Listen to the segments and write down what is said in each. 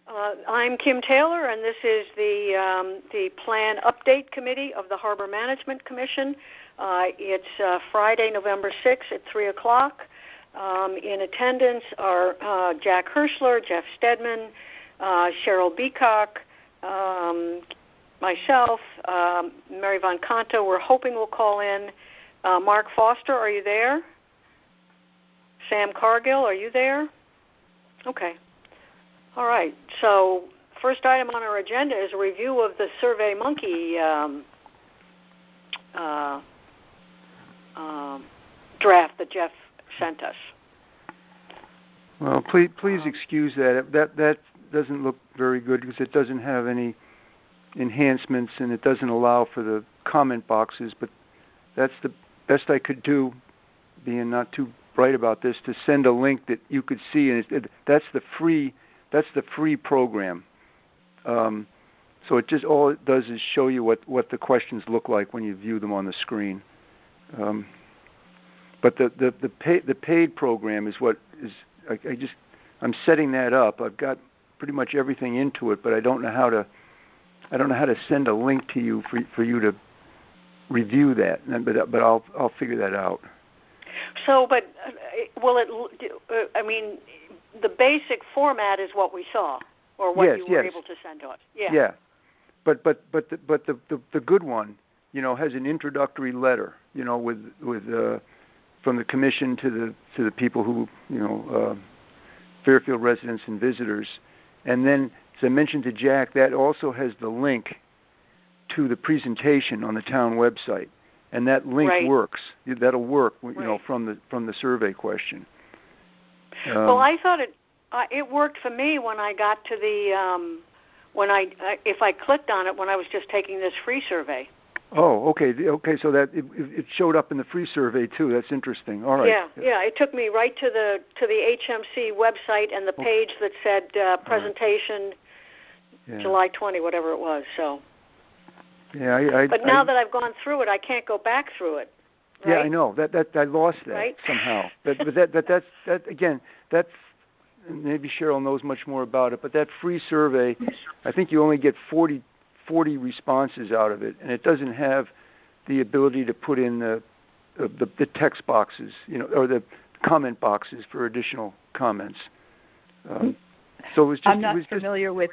I'm Kim Taylor, and this is the Plan Update Committee of the Harbor Management Commission. It's Friday, November 6th at 3 o'clock. In attendance are Jack Hirschler, Jeff Stedman, Cheryl Beacock, myself, Mary Von Canto. We're hoping will call in. Mark Foster, are you there? Sam Cargill, are you there? Okay. All right. So first item on our agenda is a review of the SurveyMonkey draft that Jeff sent us. Well, please excuse that. That doesn't look very good because it doesn't have any enhancements and it doesn't allow for the comment boxes. But that's the best I could do, being not too bright about this, to send a link that you could see, and that's the free program. So it just, all it does is show you what the questions look like when you view them on the screen. But the paid program is what is. I'm setting that up. I've got pretty much everything into it, but I don't know how to send a link to you for you to review that. But I'll figure that out. So, but will it? I mean, the basic format is what we saw, or what you were able to send to us. Yeah. Yeah, but the good one, has an introductory letter, with from the commission to the people who, Fairfield residents and visitors, and then, as I mentioned to Jack, that also has the link to the presentation on the town website. And that link works. That'll work, from the survey question. Well, I thought it worked for me when I got to the if I clicked on it when I was just taking this free survey. Oh, okay. So that it showed up in the free survey too. That's interesting. All right. Yeah. It took me right to the HMC website and the page that said presentation, July 20, whatever it was. So. Yeah, but now that I've gone through it, I can't go back through it. Right? Yeah, I know that I lost that somehow. But that's again, that's, maybe Cheryl knows much more about it. But that free survey, I think you only get 40 responses out of it, and it doesn't have the ability to put in the text boxes, or the comment boxes for additional comments. So it was just. I'm not familiar with.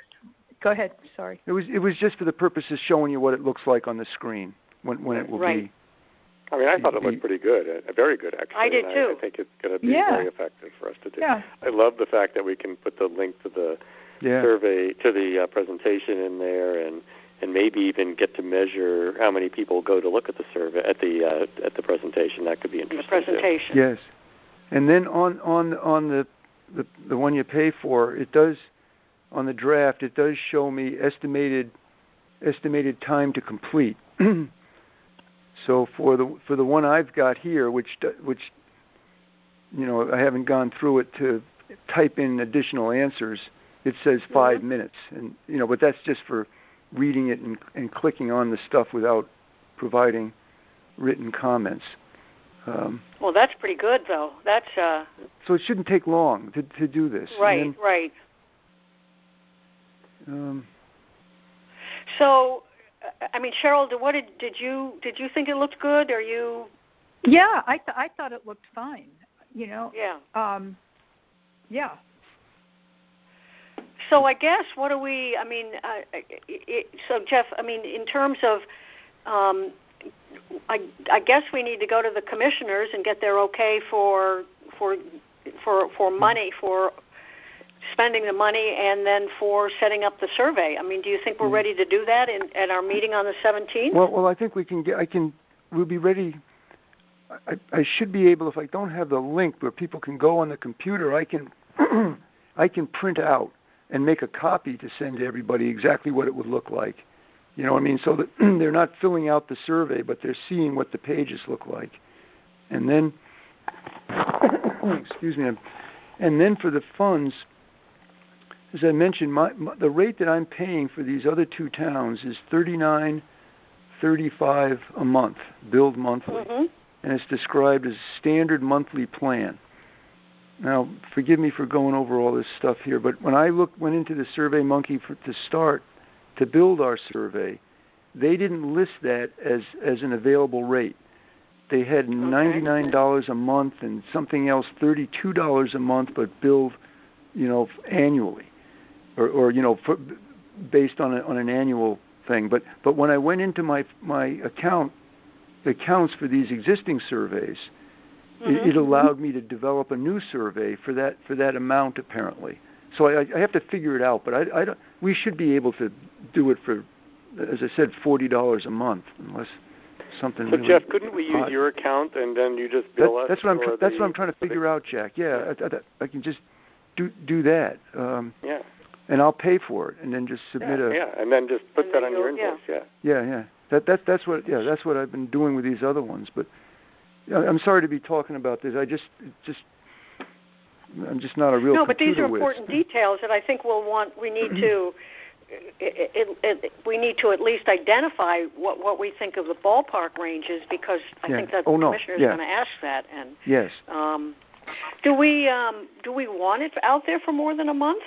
Go ahead. Sorry. It was just for the purpose of showing you what it looks like on the screen when it will be. I mean, I thought it looked pretty good, very good actually. I did too. I think it's going to be very effective for us to do. Yeah. I love the fact that we can put the link to the survey, to the presentation in there, and maybe even get to measure how many people go to look at the survey at the presentation. That could be interesting. The presentation. Yes, and then on the one you pay for, it does. On the draft, it does show me estimated time to complete. So for the one I've got here, which I haven't gone through it to type in additional answers, it says 5 minutes, and but that's just for reading it and clicking on the stuff without providing written comments. Well, that's pretty good, though. That's so it shouldn't take long to do this. Right, right. So, I mean, Cheryl, did you think it looked good? Are you? Yeah, I thought it looked fine. Yeah. Yeah. So I guess what do we? I mean, so Jeff, I mean, in terms of, I guess we need to go to the commissioners and get their okay for money, for spending the money, and then for setting up the survey. I mean, do you think we're ready to do that at our meeting on the 17th? Well, I think we can we'll be ready. I should be able, if I don't have the link where people can go on the computer, I can print out and make a copy to send to everybody exactly what it would look like. You know what I mean? So that they're not filling out the survey, but they're seeing what the pages look like. And then, excuse me, and then for the funds, as I mentioned, the rate that I'm paying for these other two towns is $39.35 a month, billed monthly, and it's described as a standard monthly plan. Now, forgive me for going over all this stuff here, but when I went into the SurveyMonkey to build our survey, they didn't list that as an available rate. They had $99 a month and something else, $32 a month, but billed, annually, or based on an annual thing. But when I went into my accounts for these existing surveys, it allowed me to develop a new survey for that amount apparently. So I have to figure it out. But I don't. We should be able to do it for, as I said, $40 a month, unless something. So really Jeff, couldn't we use your account and then you just bill us? That's what I'm trying to figure out, Jack. Yeah, I can just do that. And I'll pay for it, and then just submit and then just put that on your invoice. Yeah. That's what I've been doing with these other ones. But I'm sorry to be talking about this. I'm just not a real. No, but these are important details that I think we need to at least identify what we think of the ballpark ranges, because I think that the commissioner is going to ask that. And yes. Do we want it out there for more than a month?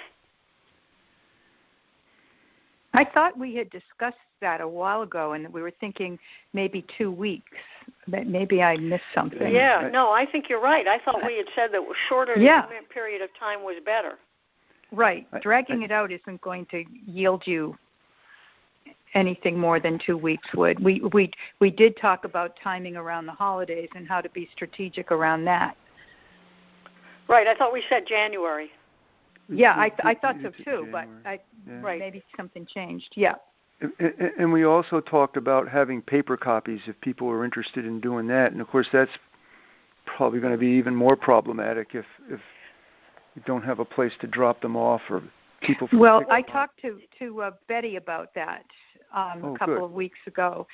I thought we had discussed that a while ago, and we were thinking maybe 2 weeks. Maybe I missed something. Yeah, no, I think you're right. I thought we had said that shorter period of time was better. Right. Dragging it out isn't going to yield you anything more than 2 weeks would. We did talk about timing around the holidays and how to be strategic around that. Right. I thought we said January. Yeah, I thought so too, but maybe something changed. Yeah. And we also talked about having paper copies if people are interested in doing that. And of course, that's probably going to be even more problematic if you don't have a place to drop them off or people. Well, I talked to Betty about that a couple of weeks ago,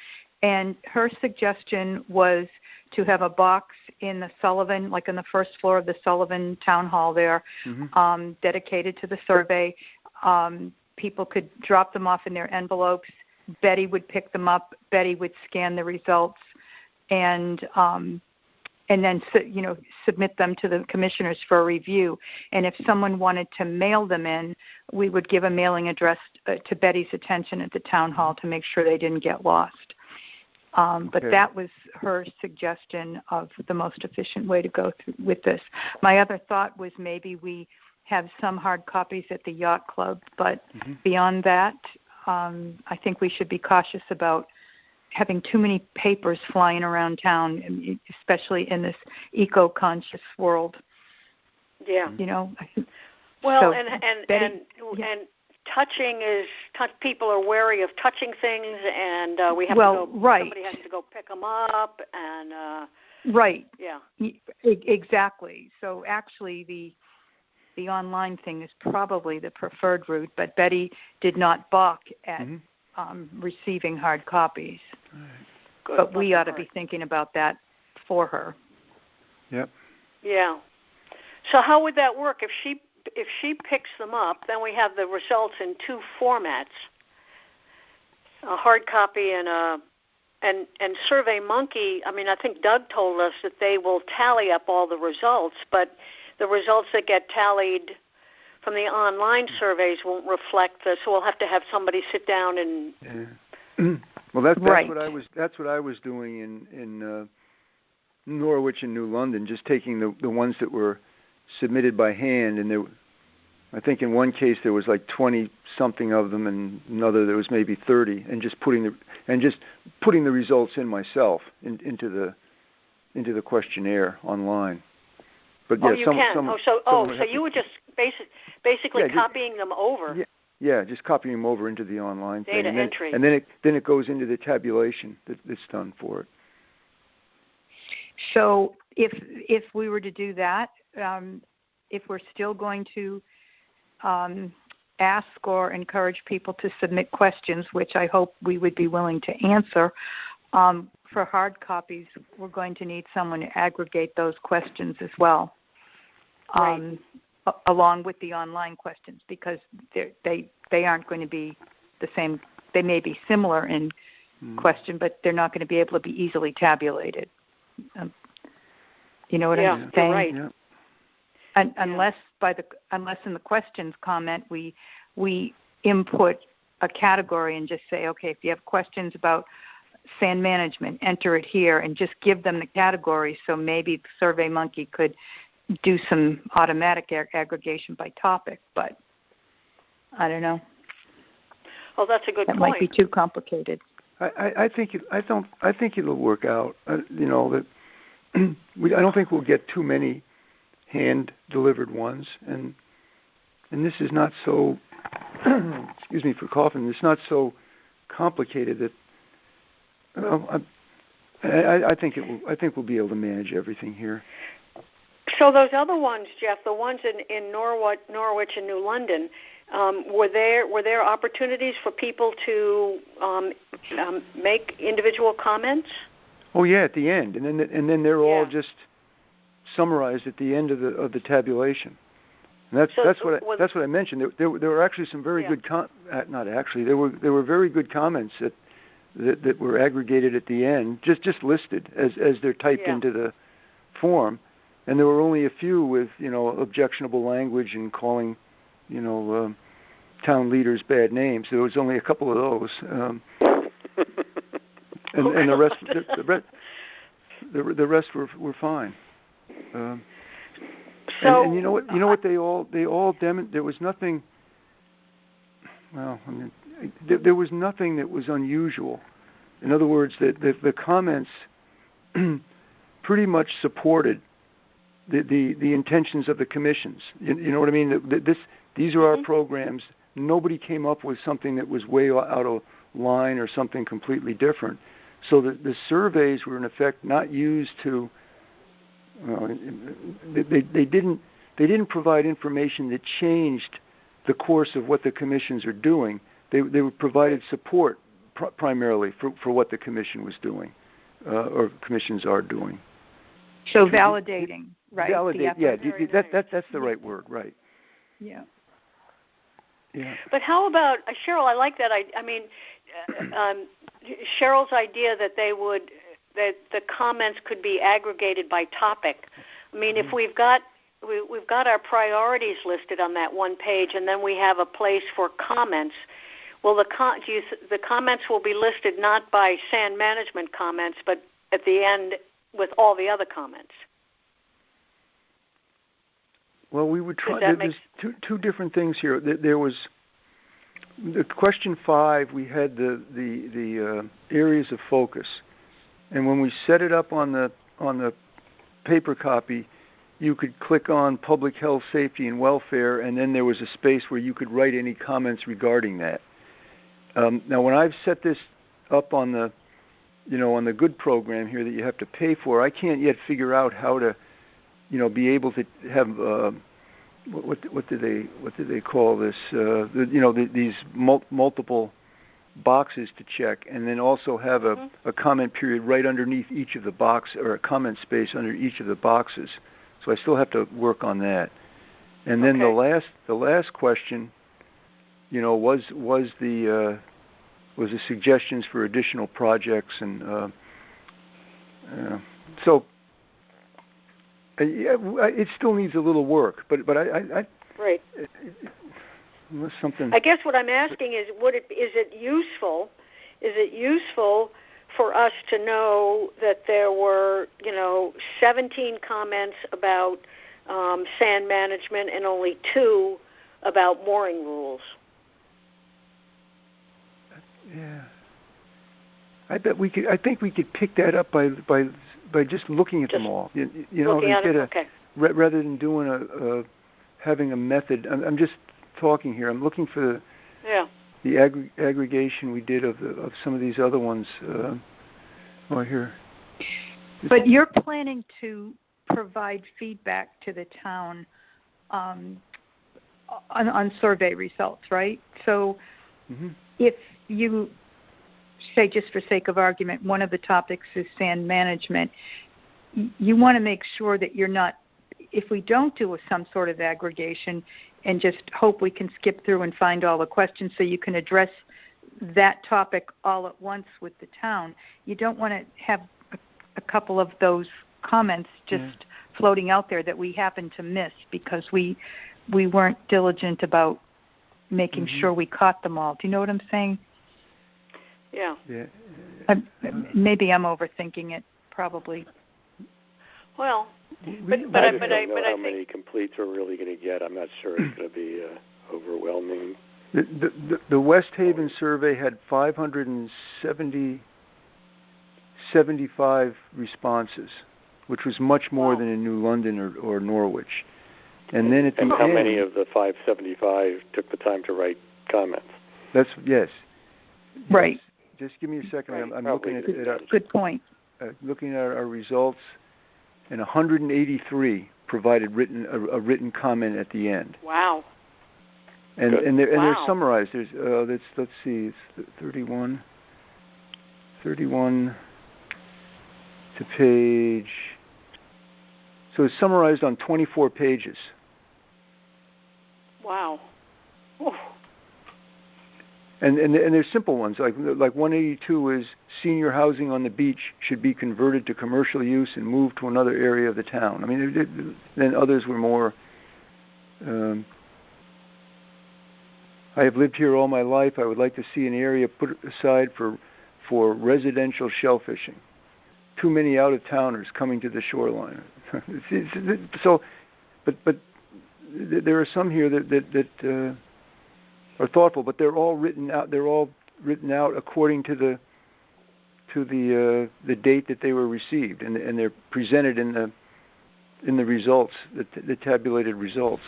and her suggestion was to have a box in the Sullivan, like on the first floor of the Sullivan Town Hall there, dedicated to the survey. People could drop them off in their envelopes. Betty would pick them up. Betty would scan the results, and then submit them to the commissioners for a review. And if someone wanted to mail them in, we would give a mailing address to Betty's attention at the town hall to make sure they didn't get lost. But that was her suggestion of the most efficient way to go through with this. My other thought was maybe we have some hard copies at the yacht club, but beyond that, I think we should be cautious about having too many papers flying around town, especially in this eco-conscious world. Yeah. Well, so and touching people are wary of touching things, and we have to go. Right. Somebody has to go pick them up, and right. Yeah. Exactly. So actually, the online thing is probably the preferred route, but Betty did not balk at receiving hard copies. Good. But we ought to be thinking about that for her. Yep. Yeah. So how would that work? If she picks them up, then we have the results in two formats: a hard copy and SurveyMonkey. I mean, I think Doug told us that they will tally up all the results, but the results that get tallied from the online surveys won't reflect this. So we'll have to have somebody sit down and. Yeah. Well, that's what I was doing in Norwich and New London, just taking the ones that were submitted by hand, and I think in one case there was like 20 something of them, and another there was maybe 30, and just putting the results in myself into the questionnaire online. But yeah, you can. So you were just basically copying them over. Yeah, just copying them over into the online data thing, entry, and then it goes into the tabulation that's done for it. So if we were to do that, if we're still going to ask or encourage people to submit questions, which I hope we would be willing to answer, for hard copies, we're going to need someone to aggregate those questions as well, along with the online questions, because they aren't going to be the same. They may be similar in question, but they're not going to be able to be easily tabulated. You know what I'm saying? Right. Yeah. unless in the questions comment we input a category and just say, okay, if you have questions about sand management, enter it here, and just give them the category. So maybe SurveyMonkey could do some automatic aggregation by topic, but I don't know. Oh, that's a good point. That might be too complicated. I think it'll work out. That I don't think we'll get too many hand-delivered ones, and this is not so. Excuse me for coughing. It's not so complicated that. I think we'll be able to manage everything here. So those other ones, Jeff, the ones in Norwich and New London, were there opportunities for people to make individual comments? Oh yeah, at the end, and then they're all just summarized at the end of the tabulation. And that's what I mentioned. There were actually some very good there were very good comments that were aggregated at the end, just listed as they're typed into the form, and there were only a few with objectionable language and calling town leaders bad names. There was only a couple of those, and the rest were fine. And you know what they all there was nothing. Well, I mean, there was nothing that was unusual. In other words, the comments pretty much supported the intentions of the commissions. You know what I mean? These are our programs. Nobody came up with something that was way out of line or something completely different. So the surveys were in effect not used to. They didn't provide information that changed the course of what the commissions are doing. They provided support primarily for what the commission was doing, or commissions are doing. So validating, right? Validate, that's the right word, right? Yeah. Yeah. But how about Cheryl? I like that. I mean, Cheryl's idea that that the comments could be aggregated by topic. I mean, if we've got our priorities listed on that one page, and then we have a place for comments. Well, the comments will be listed not by sand management comments, but at the end with all the other comments. Well, we would try. There's two different things here. There was the question 5. We had the areas of focus, and when we set it up on the paper copy, you could click on public health, safety, and welfare, and then there was a space where you could write any comments regarding that. Now, when I've set this up on the good program here that you have to pay for, I can't yet figure out how to, be able to have what do they call this? These multiple boxes to check, and then also have a comment period right underneath each of the box, or a comment space under each of the boxes. So I still have to work on that. And then the last question, was the suggestions for additional projects, and so it still needs a little work. But I right. Something. I guess what I'm asking is, is it useful? Is it useful for us to know that there were, 17 comments about sand management and only 2 about mooring rules? Yeah, I think we could pick that up by just looking at them all. Looking at them, okay. Rather than doing having a method. I'm just talking here. I'm looking for the aggregation we did of some of these other ones. Here. But you're planning to provide feedback to the town on survey results, right? So if you say, just for sake of argument, one of the topics is sand management, you want to make sure that you're not, if we don't do some sort of aggregation and just hope we can skip through and find all the questions so you can address that topic all at once with the town, you don't want to have a couple of those comments just floating out there that we happened to miss because we weren't diligent about making sure we caught them all. Do you know what I'm saying? Yeah. Maybe I'm overthinking it, probably. Well, but I I don't know how think many completes we're really going to get. I'm not sure it's going to be overwhelming. The West Haven survey had 575 responses, which was much more than in New London or Norwich. And then at the end, how many of the 575 took the time to write comments? Yes. Right. Just give me a second. Right. I'm looking at good point. Looking at our results, and 183 provided a written comment at the end. Wow. And they're summarized. There's let's see, it's 31 to page. So it's summarized on 24 pages. Wow. Oof. And there's simple ones like 182 is senior housing on the beach should be converted to commercial use and moved to another area of the town. I mean, then others were more. I have lived here all my life. I would like to see an area put aside for residential shellfishing. Too many out-of-towners coming to the shoreline. So, but there are some here that are thoughtful, but they're all written out. They're all written out according to the date that they were received, and they're presented in the results, the tabulated results.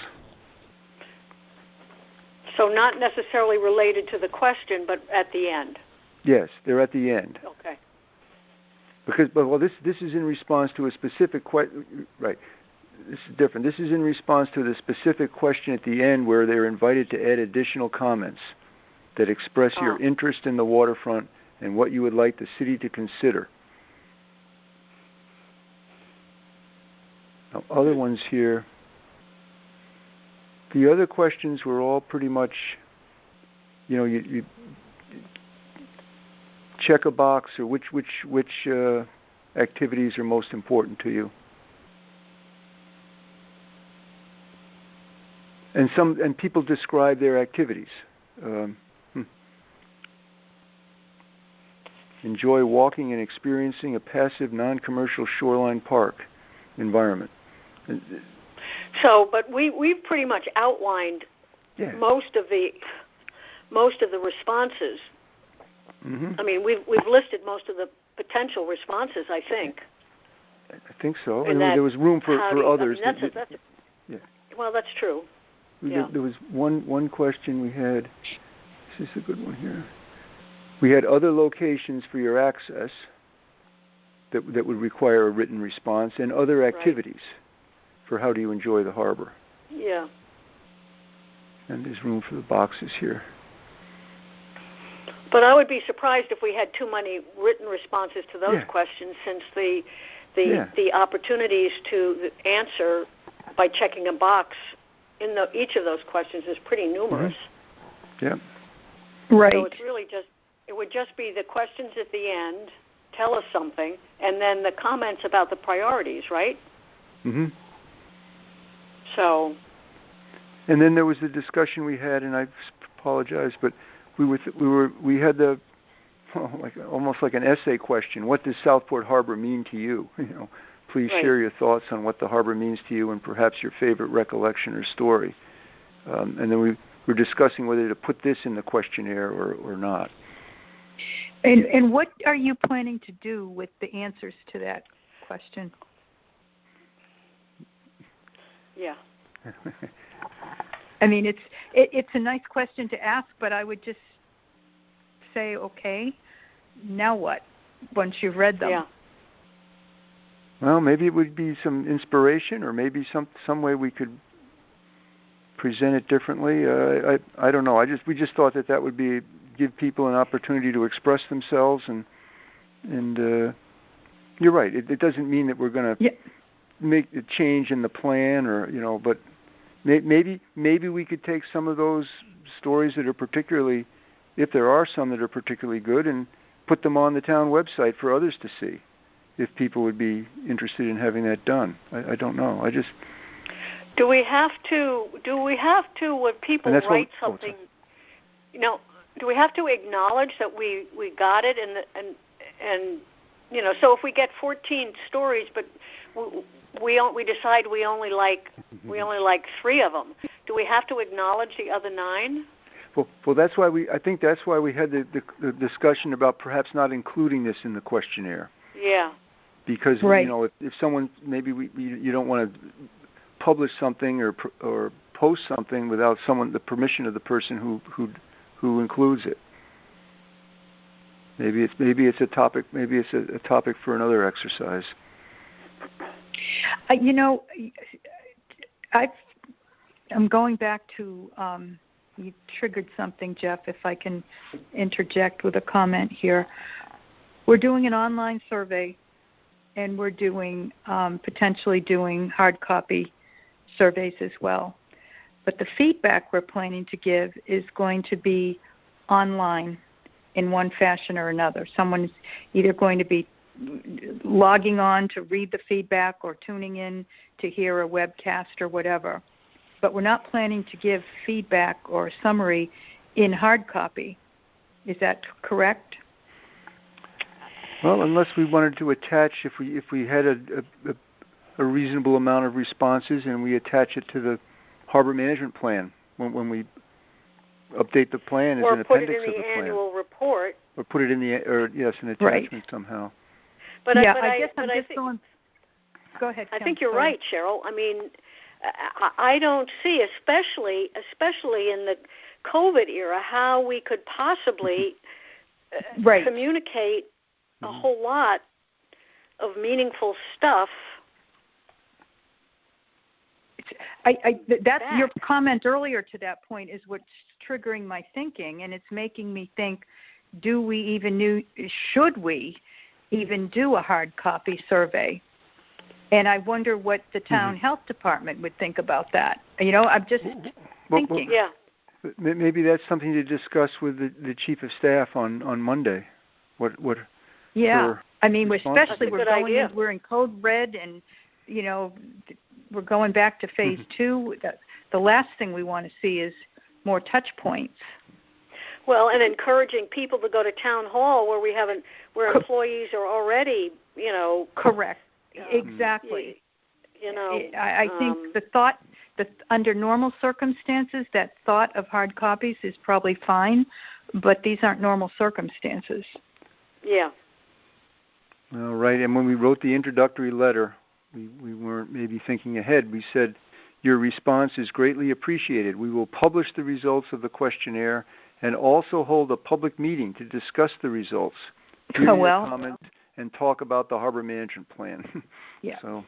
So not necessarily related to the question, but at the end. Yes, they're at the end. Okay. Because, this is in response to a specific question. Right. This is different. This is in response to the specific question at the end where they're invited to add additional comments that express your interest in the waterfront and what you would like the city to consider. Now, other ones here. The other questions were all pretty much, you check a box or which activities are most important to you. And people describe their activities. Enjoy walking and experiencing a passive, non-commercial shoreline park environment. So, but we've pretty much outlined most of the responses. Mm-hmm. I mean, we've listed most of the potential responses, I think. I think so. And there was room for others. I mean, well, that's true. There was one question we had. This is a good one here. We had other locations for your access that would require a written response, and other activities for how do you enjoy the harbor. Yeah. And there's room for the boxes here. But I would be surprised if we had too many written responses to those questions, since the opportunities to answer by checking a box in each of those questions is pretty numerous. Mm-hmm. Yeah. Right. So it's really it would just be the questions at the end, tell us something, and then the comments about the priorities, right? Mm-hmm. So. And then there was the discussion we had, and I apologize, but we had almost like an essay question. What does Southport Harbor mean to you? Please share your thoughts on what the harbor means to you and perhaps your favorite recollection or story. And then we were discussing whether to put this in the questionnaire or not. And what are you planning to do with the answers to that question? Yeah. I mean, it's a nice question to ask, but I would just say, okay, now what? Once you've read them. Yeah. Well, maybe it would be some inspiration, or maybe some way we could present it differently. I don't know. We just thought that would give people an opportunity to express themselves, and you're right. It doesn't mean that we're going to make a change in the plan, or but maybe we could take some of those stories that are particularly, if there are some that are particularly good, and put them on the town website for others to see. if people would be interested in having that done. I don't know. Do we have to when people write something, do we have to acknowledge that we got it and so if we get 14 stories but we decide we only like 3 of them, do we have to acknowledge the other 9? Well, that's why I think that's why we had the discussion about perhaps not including this in the questionnaire. Yeah. Because if someone you don't want to publish something or post something without the permission of the person who includes it. Maybe it's a topic. Maybe it's a topic for another exercise. I'm going back to. You triggered something, Jeff. If I can interject with a comment here, we're doing an online survey, and we're doing potentially doing hard copy surveys as well. But the feedback we're planning to give is going to be online in one fashion or another. Someone's either going to be logging on to read the feedback or tuning in to hear a webcast or whatever. But we're not planning to give feedback or a summary in hard copy. Is that correct? Well, unless we wanted to attach, if we had a reasonable amount of responses and we attach it to the harbor management plan when we update the plan as an appendix of the plan. Or put it in the annual report. Or put it in an attachment somehow. But I guess I'm just going. Go ahead. I think you're right, Cheryl. I mean, I don't see, especially in the COVID era, how we could possibly communicate a whole lot of meaningful stuff. Your comment earlier to that point is what's triggering my thinking, and it's making me think: should we even do a hard copy survey? And I wonder what the town health department would think about that. I'm just thinking. Yeah. Maybe that's something to discuss with the chief of staff on Monday. What? Yeah. I mean, especially we're in code red, and we're going back to phase 2. The last thing we want to see is more touch points. Well, and encouraging people to go to town hall where employees are already, Correct. Exactly. I think the thought that under normal circumstances, that thought of hard copies is probably fine, but these aren't normal circumstances. Yeah. Well, right. And when we wrote the introductory letter, we weren't maybe thinking ahead. We said, your response is greatly appreciated. We will publish the results of the questionnaire and also hold a public meeting to discuss the results. Comment and talk about the harbor management plan. Yeah. So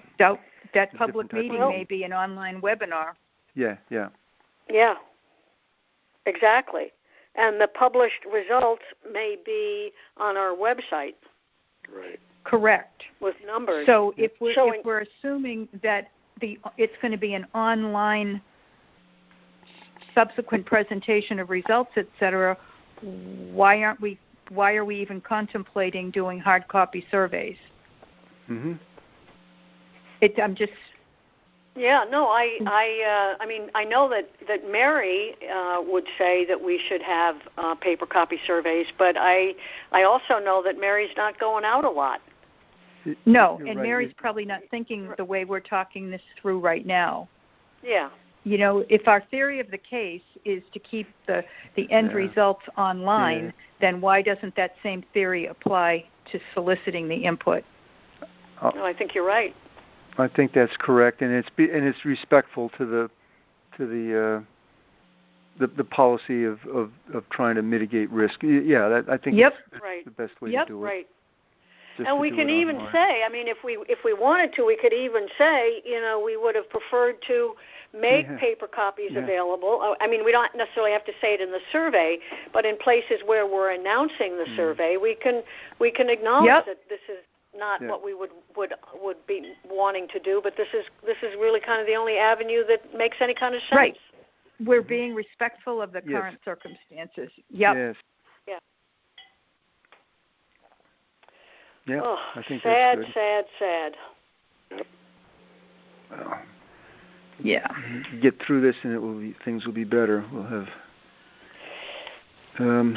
that public meeting may be an online webinar. Yeah. Yeah. Exactly. And the published results may be on our website. Right. Correct. With numbers. So if we're assuming that it's going to be an online subsequent presentation of results, etc., why are we even contemplating doing hard copy surveys? Mm-hmm. I'm just. Yeah, no, I mean, I know that Mary would say that we should have paper copy surveys, but I also know that Mary's not going out a lot. No, and right. Mary's probably not thinking the way we're talking this through right now. Yeah. If our theory of the case is to keep the end results online, then why doesn't that same theory apply to soliciting the input? No, I think you're right. I think that's correct, and it's respectful to the policy of trying to mitigate risk. Yeah, I think that's the best way to do it. Right. And we can even say, I mean, if we wanted to, we could even say, we would have preferred to make paper copies available. I mean, we don't necessarily have to say it in the survey, but in places where we're announcing the survey, we can acknowledge that this is not what we would be wanting to do, but this is really kind of the only avenue that makes any kind of sense. Right. We're being respectful of the current circumstances. Yep. Yes. Yeah. Yeah, oh, I think sad, that's good. sad. Yep. Well, yeah. Get through this, and things will be better. We'll have.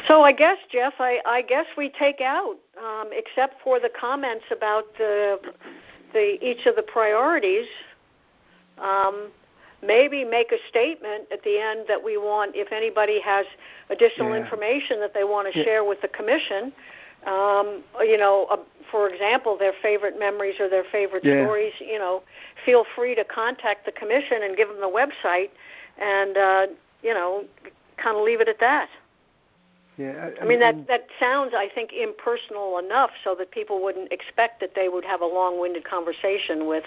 So I guess, Jeff, I guess we take out, except for the comments about each of the priorities. Maybe make a statement at the end that we want, if anybody has additional information that they want to share with the commission. For example, their favorite memories or their favorite stories. Feel free to contact the commission and give them the website, and kind of leave it at that. Yeah, I mean that sounds, I think, impersonal enough so that people wouldn't expect that they would have a long-winded conversation with,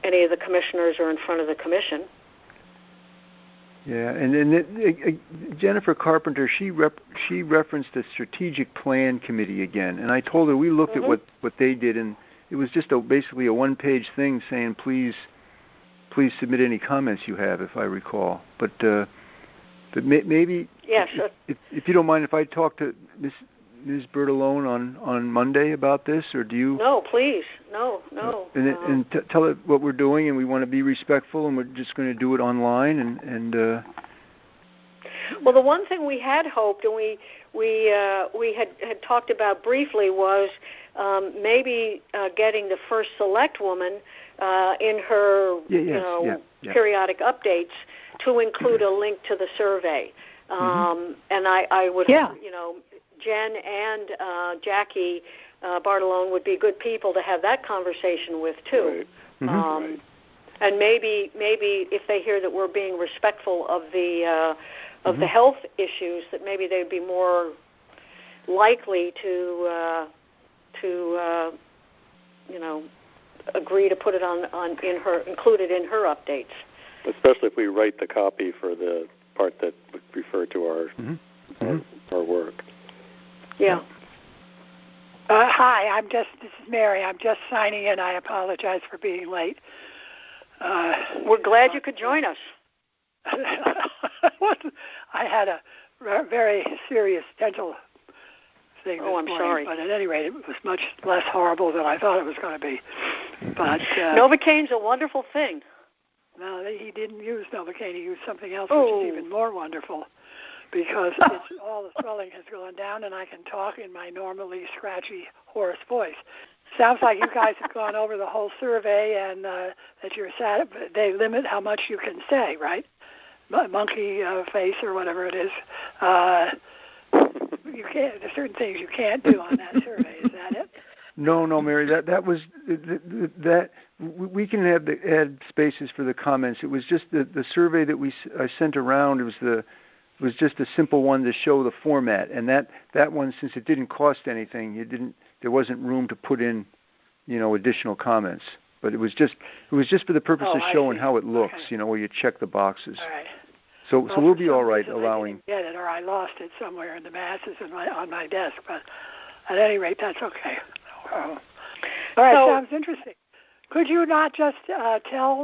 any of the commissioners or in front of the commission. Yeah, and then Jennifer Carpenter, she referenced the Strategic Plan Committee again, and I told her we looked at what they did, and it was just basically a one-page thing saying please submit any comments you have, if I recall, but maybe if you don't mind, if I talk to Ms. Bertolone on Monday about this, or do you? No, please, no. And tell her what we're doing, and we want to be respectful, and we're just going to do it online, and. Well, the one thing we had hoped, and we had talked about briefly, was maybe getting the first select woman in her periodic updates to include a link to the survey. And I would, Jen and Jackie Bartolone would be good people to have that conversation with too. Right. And maybe if they hear that we're being respectful of the health issues, that maybe they'd be more likely to agree to put it include it in her updates. Especially if we write the copy for the part that would refer to our work. Yeah. Hi, this is Mary. I'm just signing in. I apologize for being late. We're glad you could join us. I had a very serious dental thing this morning. Sorry. But at any rate, it was much less horrible than I thought it was going to be. But Novocaine's a wonderful thing. No, he didn't use Novocaine. He used something else, which is even more wonderful, because all the swelling has gone down, and I can talk in my normally scratchy, hoarse voice. Sounds like you guys have gone over the whole survey, and that you're sad. They limit how much you can say, right? Monkey face or whatever it is. You can't. There's certain things you can't do on that survey. Is that it? No, Mary. That was that. We can add spaces for the comments. It was just the survey that I sent around. It was just a simple one to show the format, and that one, since it didn't cost anything, there wasn't room to put in, additional comments. But it was just for the purpose of showing how it looks, where you check the boxes. All right. So we'll be all right allowing. I didn't get it, or I lost it somewhere in the masses on my desk. But at any rate, that's okay. All right, sounds interesting. Could you not just tell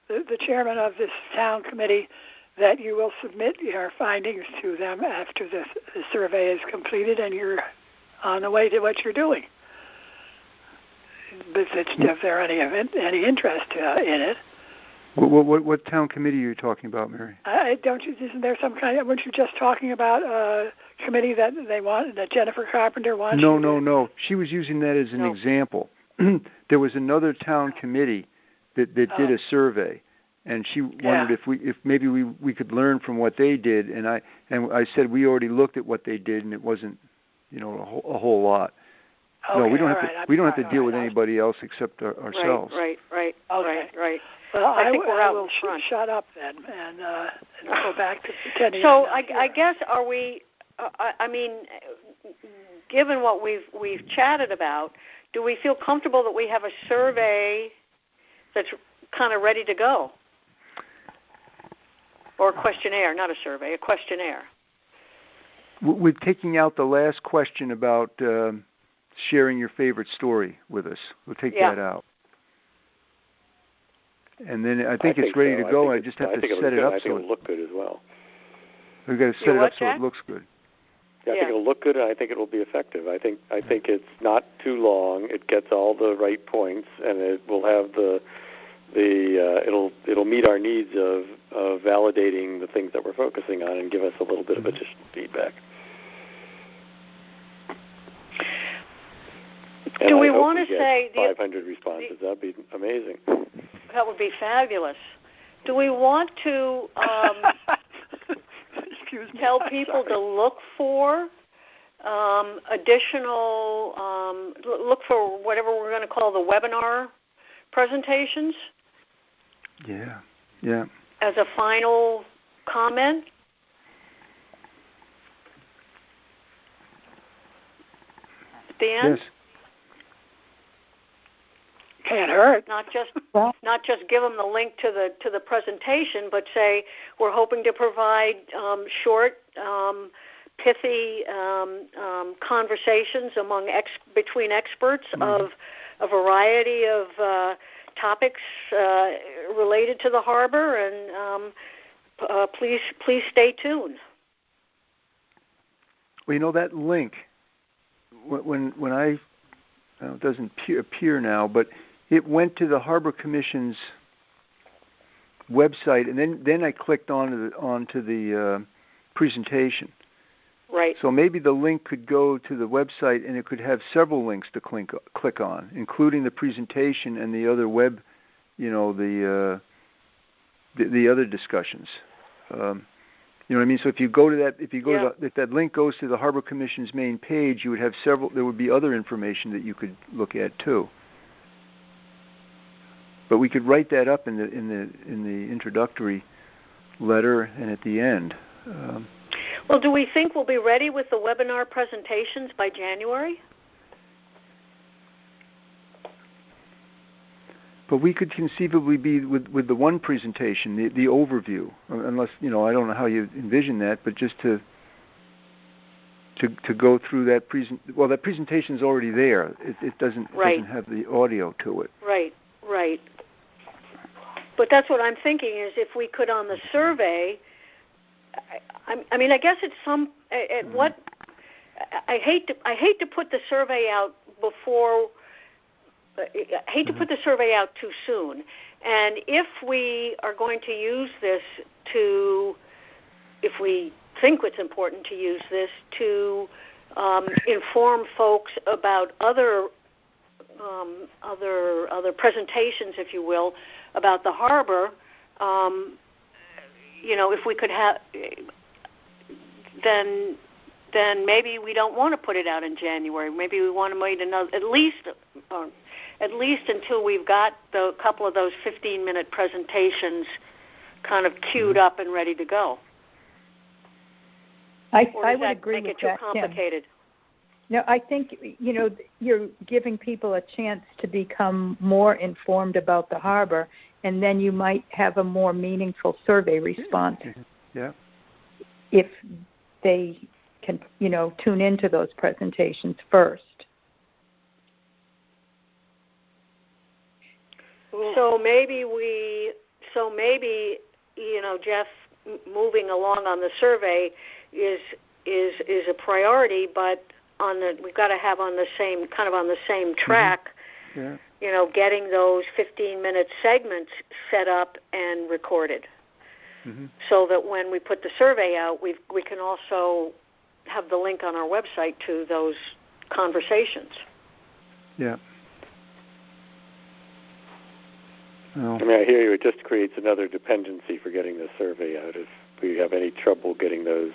the chairman of this town committee that you will submit your findings to them after the survey is completed and you're on the way to what you're doing? If there any interest in it. What town committee are you talking about, Mary? Isn't there some kind of? Weren't you just talking about a committee that Jennifer Carpenter wants? No. She was using that as an example. There was another town committee that did a survey, and she wondered if maybe we could learn from what they did. And I said we already looked at what they did, and it wasn't a whole lot. Okay, no, we don't have to deal with anybody else except ourselves. Right. Okay. Right. Well, I will shut up then and go back to pretending. So I guess are we? I mean, given what we've chatted about, do we feel comfortable that we have a survey that's kind of ready to go, or a questionnaire? Not a survey, a questionnaire. We're taking out the last question about sharing your favorite story with us. We'll take that out. And then I think it's ready to go. I just have to set it up. I think it'll look good as well. We've got to set it up so it looks good. I think it'll look good, and I think it will be effective. I think it's not too long. It gets all the right points, and it will have it'll meet our needs of validating the things that we're focusing on and give us a little bit of additional feedback. And do we want to say 500 responses? That'd be amazing. That would be fabulous. Do we want to tell people to look for additional, look for whatever we're going to call the webinar presentations? Yeah. As a final comment? At the end? Yes. Can't hurt. Not just give them the link to the presentation, but say we're hoping to provide short, pithy conversations between experts of a variety of topics related to the harbor, and please stay tuned. Well, that link when it doesn't appear now, but it went to the Harbor Commission's website, and then I clicked onto the presentation. Right. So maybe the link could go to the website, and it could have several links to click on, including the presentation and the other web, the other discussions. You know what I mean? So if you go to that, if that link goes to the Harbor Commission's main page, you would have several. There would be other information that you could look at too. But we could write that up in the introductory letter and at the end. Well, do we think we'll be ready with the webinar presentations by January? But we could conceivably be with the one presentation, the overview, unless, I don't know how you envision that, but just to go through that that presentation's already there. It doesn't have the audio to it. Right. But that's what I'm thinking is if we could on the survey. I guess it's what I hate to put the survey out before. I hate to put the survey out too soon. And if we are going to use this if we think it's important to use this to inform folks about other presentations, if you will, about the harbor, if we could have, then maybe we don't want to put it out in January. Maybe we want to wait at least until we've got the couple of those 15-minute presentations kind of queued up and ready to go. I would agree with that. Make it too complicated? No, I think, you're giving people a chance to become more informed about the harbor, and then you might have a more meaningful survey response. Yeah. If they can, tune into those presentations first. So maybe Jeff, moving along on the survey is a priority, but we've got to have on the same track. Yeah. Getting those 15-minute segments set up and recorded, so that when we put the survey out, we can also have the link on our website to those conversations. Yeah. Well, I hear you. It just creates another dependency for getting the survey out. If we have any trouble getting those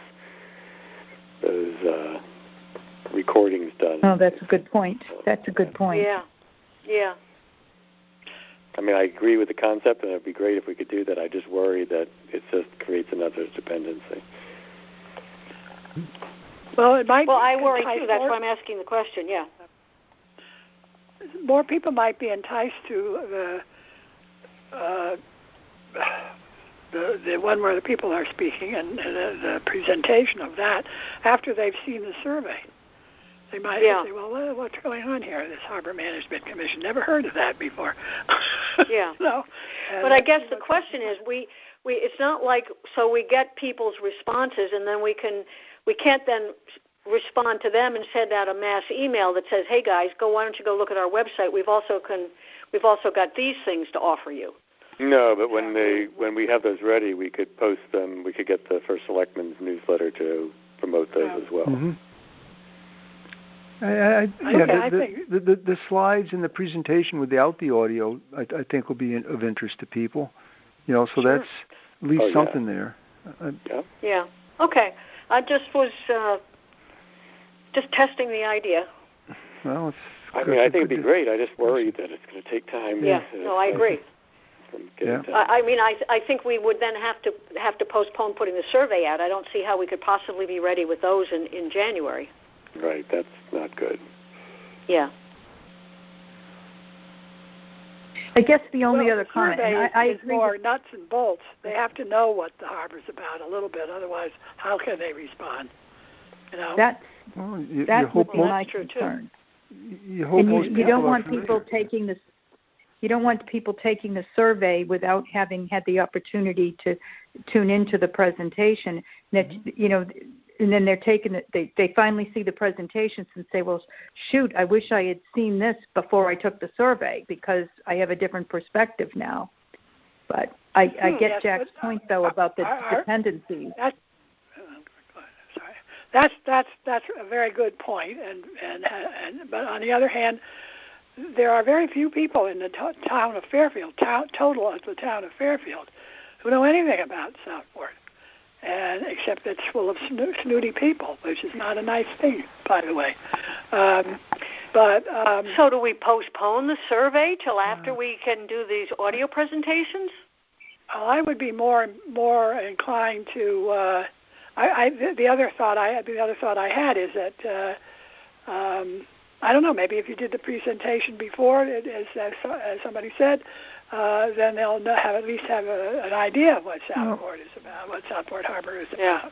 recordings done. Oh, that's a good point. Yeah. I agree with the concept, and it would be great if we could do that. I just worry that it just creates another dependency. Well, it might. Well, I worry too. That's why I'm asking the question. Yeah. More people might be enticed to the one where the people are speaking and the presentation of that after they've seen the survey. They might say, well, what's going on here? This Harbor Management Commission, never heard of that before. Yeah. But I guess the question is, it's not like, so we get people's responses and then we can't then respond to them and send out a mass email that says, "Hey guys, why don't you go look at our website? We've also got these things to offer you." No, but when we have those ready, we could post them. We could get the First Selectmen's newsletter to promote those as well. Mm-hmm. The slides and the presentation without the audio, I think, will be of interest to people. So that's at least something there. Yeah. Okay. I just was just testing the idea. Well, I think it'd be great. I just worry that it's going to take time. Yeah. No, I agree. I think we would then have to postpone putting the survey out. I don't see how we could possibly be ready with those in January. Right, that's not good. Yeah. I guess the only other comment, I agree, is more nuts and bolts. They have to know what the harbor's about a little bit. Otherwise, how can they respond? That would be my concern. You don't want people taking this. You don't want people taking the survey without having had the opportunity to tune into the presentation. That and then they're taking it. They finally see the presentations and say, "Well, shoot! I wish I had seen this before I took the survey because I have a different perspective now." But I get Jack's point though about the dependencies. That's a very good point. But on the other hand, there are very few people in the town of Fairfield, total of the town of Fairfield, who know anything about Southport. And except it's full of snooty people, which is not a nice thing, by the way. So do we postpone the survey till after we can do these audio presentations? I would be more inclined to. The other thought I had is that I don't know. Maybe if you did the presentation before, as somebody said. Then they'll at least have an idea of what Southport is about, what Southport Harbor is about.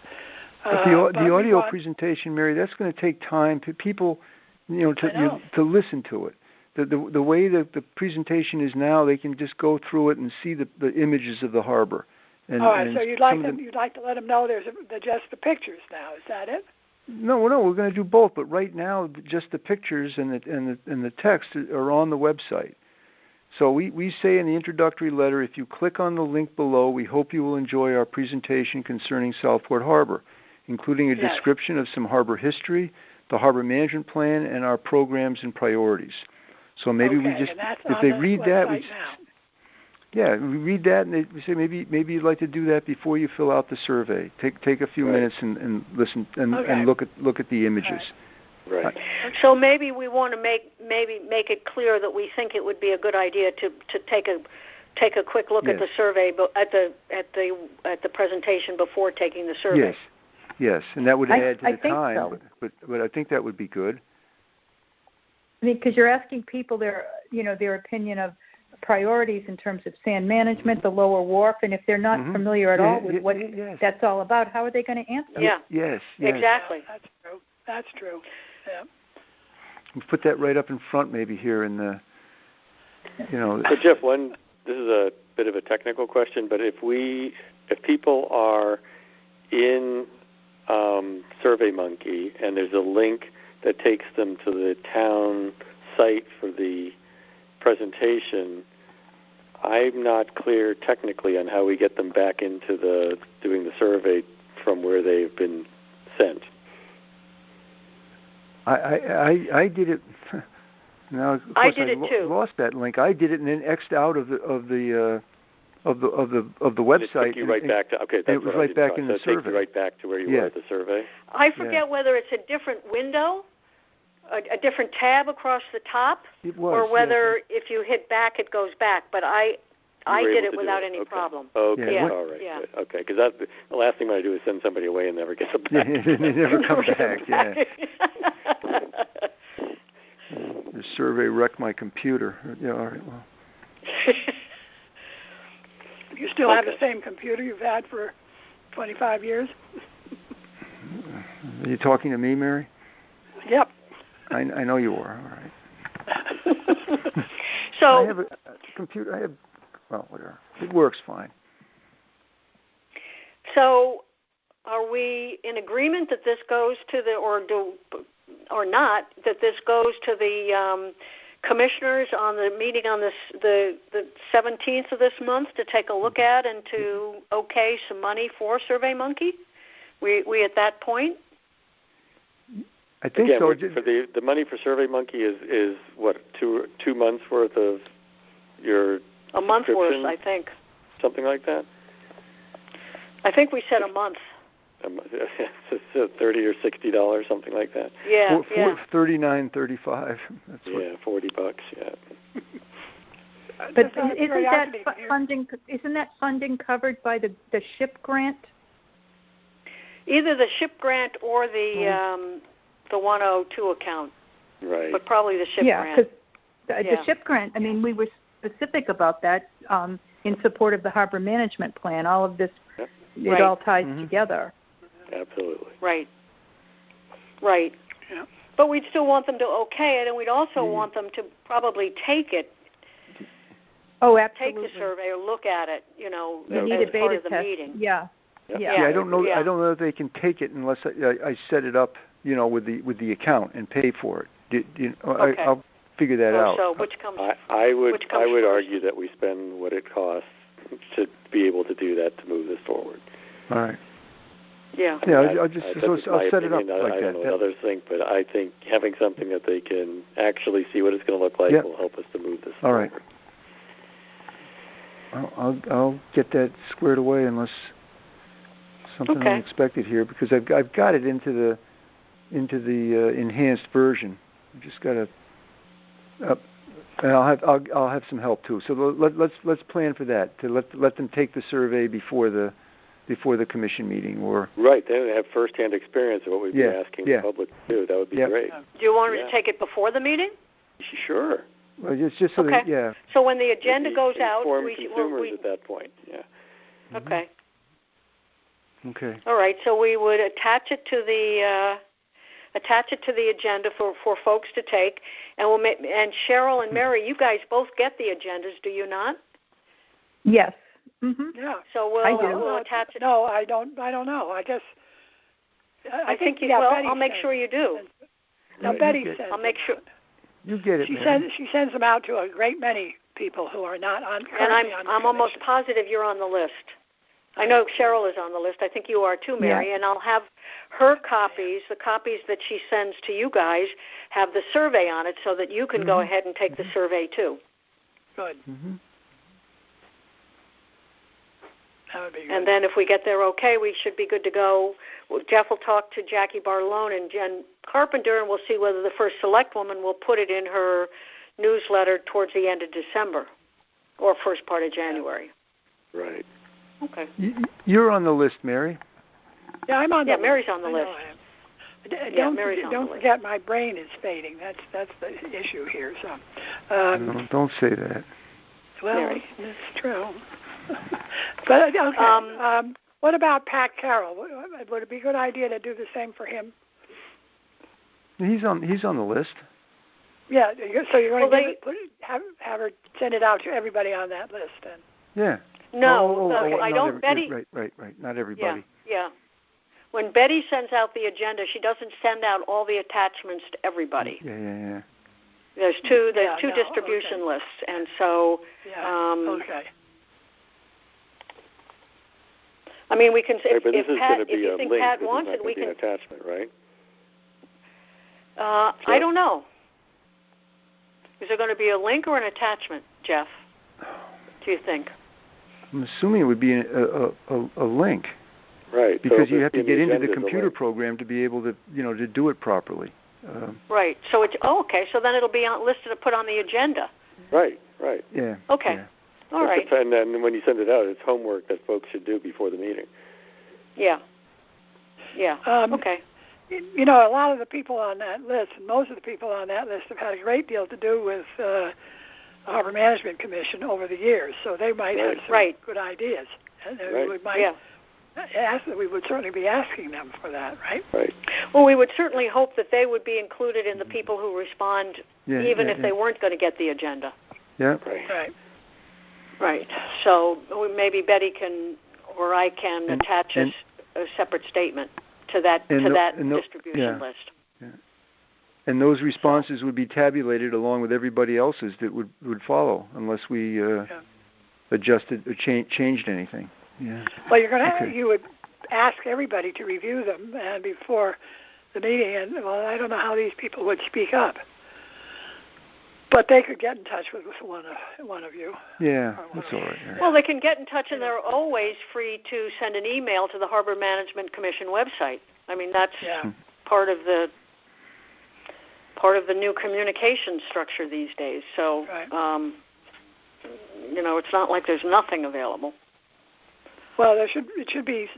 But the audio presentation, Mary, that's going to take time to people, to listen to it. The way that the presentation is now, they can just go through it and see the images of the harbor. All right, so you'd like to let them know there's just the pictures now. Is that it? No, we're going to do both. But right now, just the pictures and the text are on the website. So we say in the introductory letter, if you click on the link below, we hope you will enjoy our presentation concerning Southport Harbor, including a description of some harbor history, the harbor management plan, and our programs and priorities. So maybe we just, if they read that, we read that, and we say maybe you'd like to do that before you fill out the survey. Take a few minutes and listen and look at the images. Right. So maybe we want to make it clear that we think it would be a good idea to take a quick look at the survey, at the presentation before taking the survey. Yes, and that would add to the time. So. But I think that would be good. I mean, because you're asking people their opinion of priorities in terms of sand management, the lower wharf, and if they're not familiar at all with what that's all about, how are they going to answer? Yeah. Yes. Exactly. That's true. Yeah. We put that right up in front, maybe here in the, So Jeff, this is a bit of a technical question, but if people are in SurveyMonkey and there's a link that takes them to the town site for the presentation, I'm not clear technically on how we get them back into doing the survey from where they've been sent. I did it. Now, of course, I did it too. Lost that link. I did it and then X'd out of the website. It took you right back to it was right back in the survey. It takes you right back to where you were at the survey. I forget whether it's a different window, a different tab across the top, or whether if you hit back it goes back. But I did it without any problem. Okay, all right, good. Okay, because the last thing I do is send somebody away and never get them back. They never come back. Yeah. The survey wrecked my computer. Yeah, all right. Well. You still have the same computer you've had for 25 years? Are you talking to me, Mary? Yep. I know you are. All right. So I have a computer. Well, whatever. It works fine. So are we in agreement that this goes to the, or not, that this goes to the commissioners on the meeting on the 17th of this month to take a look at and to okay some money for SurveyMonkey? We at that point? I think again, so. For the money for SurveyMonkey is what, 2 months worth of your a month worth, I think. Something like that. I think we said a month. $30 or $60, something like that. Yeah, $39.35. That's $40. Yeah. But isn't that funding covered by the SHIP grant? Either the SHIP grant or the 102 account. Right. But probably the SHIP grant. Because the SHIP grant, I mean, we were specific about that in support of the harbor management plan. All of this, it all ties together. Absolutely. Right. Yeah. But we'd still want them to okay it, and we'd also want them to probably take it. Oh, absolutely. Take the survey or look at it, you need a beta test. Meeting. Yeah, I don't know. I don't know if they can take it unless I set it up, with the account and pay for it. Okay. I'll figure that out. So which comes? I would argue that we spend what it costs to be able to do that to move this forward. All right. Yeah. I'll set it up like I don't know what others think, but I think having something that they can actually see what it's going to look like will help us to move this forward. All right. I'll get that squared away unless something unexpected here, because I've got it into the enhanced version. I've just got to. And I'll have some help too. So let's plan for that, to let them take the survey before the commission meeting, or right. They have first-hand experience of what we've been asking the public to do. That would be great. Do you want me to take it before the meeting? Sure. Well, just so that, So when the agenda goes out, we consumers at that point. Yeah. Okay. Okay. All right. So we would attach it to the agenda for folks to take, and and Cheryl and Mary, you guys both get the agendas, do you not? Yes. Mm-hmm. Yeah. So we'll attach it. No, I don't know. I guess. I think you. Well, Betty I'll make sure you do. Now Betty says. I'll make sure. You get it. She sends them out to a great many people who are not on. And I'm almost positive you're on the list. I know Cheryl is on the list. I think you are too, Mary. Yeah. And I'll have her copies, the copies that she sends to you guys, have the survey on it so that you can go ahead and take the survey too. Good. Mm-hmm. That would be good. And then if we get there okay, we should be good to go. Jeff will talk to Jackie Barlone and Jen Carpenter, and we'll see whether the first select woman will put it in her newsletter towards the end of December or first part of January. Right. Okay. You're on the list, Mary. Yeah, I'm on the list. Mary's on the list. Don't forget, my brain is fading. That's the issue here. So, no, don't say that. Well, Mary. It's true. But okay. What about Pat Carroll? Would it be a good idea to do the same for him? He's on the list. Yeah. So you're going to have her send it out to everybody on that list, then? Yeah. No, I don't. Betty. Right. Not everybody. Yeah. When Betty sends out the agenda, she doesn't send out all the attachments to everybody. Yeah. There's two distribution lists, and so. Okay. I mean, we can. But this is going to be if you think Pat wants it, we can. An attachment, right? I don't know. Is there going to be a link or an attachment, Jeff? Do you think? I'm assuming it would be a link. Right. Because you have to get into the computer program to be able to, to do it properly. Right. So it's okay. So then it'll be listed to put on the agenda. Right. Yeah. Okay. Yeah. All right. And then when you send it out, it's homework that folks should do before the meeting. Yeah. Okay. A lot of the people on that list, and most of the people on that list, have had a great deal to do with the Harbor Management Commission over the years, so they might have some good ideas. And we would certainly be asking them for that, right? Right. Well, we would certainly hope that they would be included in the people who respond, even if they weren't going to get the agenda. Yeah. Right. So maybe Betty can, or I can attach us. separate statement to that distribution list. Yeah. And those responses would be tabulated along with everybody else's that would follow, unless we adjusted or changed anything. Yeah. Well, you would ask everybody to review them and before the meeting, and I don't know how these people would speak up, but they could get in touch with one of you. Yeah, that's all right. Well, they can get in touch, and they're always free to send an email to the Harbor Management Commission website. I mean, that's part of the new communication structure these days. So, it's not like there's nothing available. Well, it should be.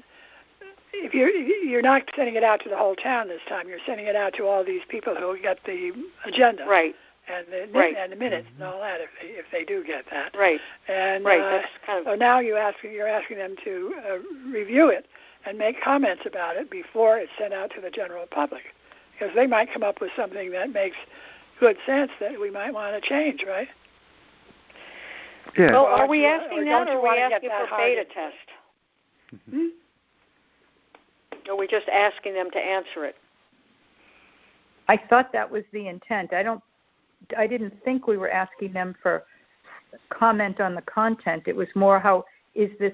If you're not sending it out to the whole town this time, you're sending it out to all these people who get the agenda, right? And the minutes and all that, if they do get that, right? And that's so now you're asking them to review it and make comments about it before it's sent out to the general public, because they might come up with something that makes good sense that we might want to change, right? Yeah. Well, are we asking that, or are we asking for beta test? Hmm? Or are we just asking them to answer it? I thought that was the intent. I didn't think we were asking them for comment on the content. It was more, how is this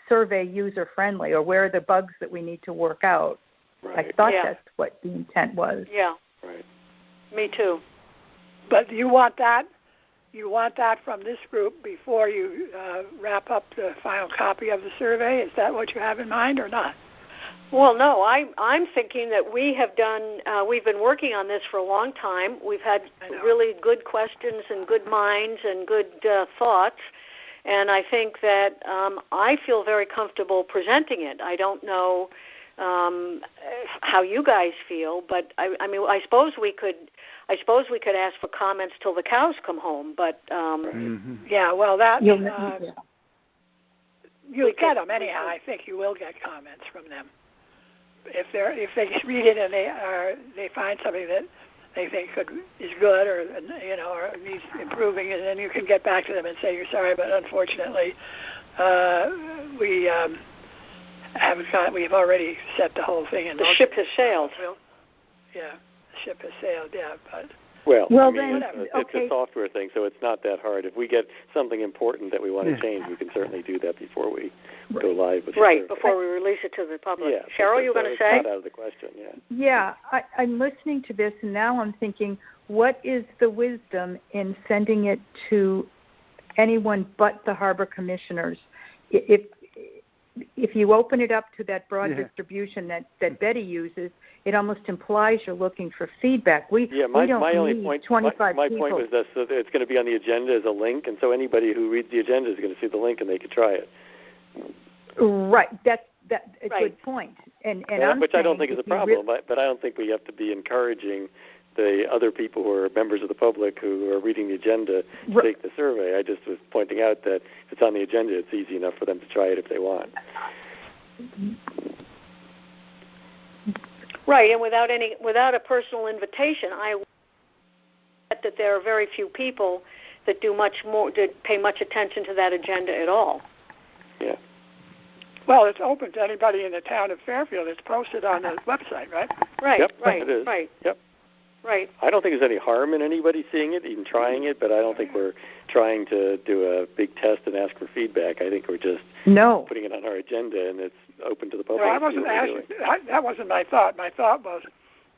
survey user friendly, or where are the bugs that we need to work out? Right. I thought that's what the intent was. Yeah. Right. Me too. But you want that from this group before you wrap up the final copy of the survey? Is that what you have in mind, or not? Well, no, I'm thinking that we've been working on this for a long time. We've had really good questions and good minds and good thoughts, and I think that I feel very comfortable presenting it. I don't know how you guys feel, but I suppose we could ask for comments till the cows come home. But yeah, well, that you'll get them anyhow. Yeah. I think you will get comments from them if they read it and they find something that they think is good or needs improving, and then you can get back to them and say, you're sorry, but unfortunately we we've already set the whole thing in the ship has sailed. Yeah, the ship has sailed. Yeah, but it's a software thing, so it's not that hard. If we get something important that we want to change, we can certainly do that before we go live with the before we release it to the public. Yeah, Cheryl, you were going to say? It's not out of the question. Yeah, I'm listening to this, and now I'm thinking, what is the wisdom in sending it to anyone but the harbor commissioners? If you open it up to that broad distribution that Betty uses, it almost implies you're looking for feedback. We don't need 25 my people. point was that it's going to be on the agenda as a link, and so anybody who reads the agenda is going to see the link and they could try it. Right. That's a good point. And which I don't think is a problem, but I don't think we have to be encouraging the other people who are members of the public who are reading the agenda to take the survey. I just was pointing out that if it's on the agenda, it's easy enough for them to try it if they want. Right, and without a personal invitation, I bet that there are very few people that pay much attention to that agenda at all. Yeah. Well, it's open to anybody in the town of Fairfield. It's posted on the website, right? Right. Yep, right. It is. Right. Yep. Right. I don't think there's any harm in anybody seeing it, even trying it, but I don't think we're trying to do a big test and ask for feedback. I think we're just putting it on our agenda, and it's open to the public. Well, that wasn't my thought. My thought was